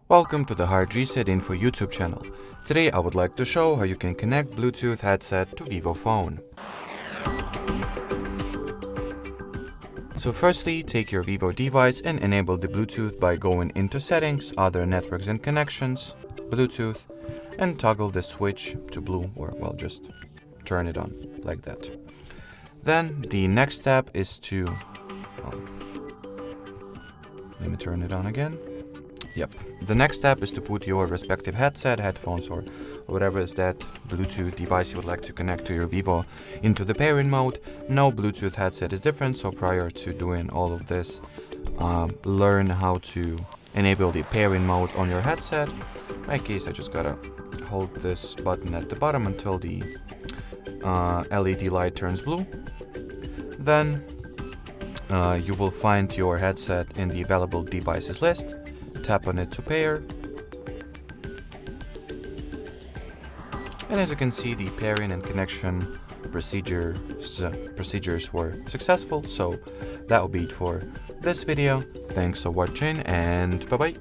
Welcome to the HardReset.Info YouTube channel. Today I would like to show how you can connect Bluetooth headset to VIVO phone. So firstly, take your VIVO device and enable the Bluetooth by going into Settings, Other Networks and Connections, Bluetooth, and toggle the switch to blue, or well, just turn it on like that. Then the next step is to, let me turn it on again. Yep. The next step is to put your respective headset, headphones, or whatever is that Bluetooth device you would like to connect to your VIVO into the pairing mode. No Bluetooth headset is different, so prior to doing all of this, learn how to enable the pairing mode on your headset. In my case, I just gotta hold this button at the bottom until the LED light turns blue. Then you will find your headset in the available devices list. Tap on it to pair, and as you can see, the pairing and connection procedures were successful. So that will be it for this video. Thanks for watching, and bye bye.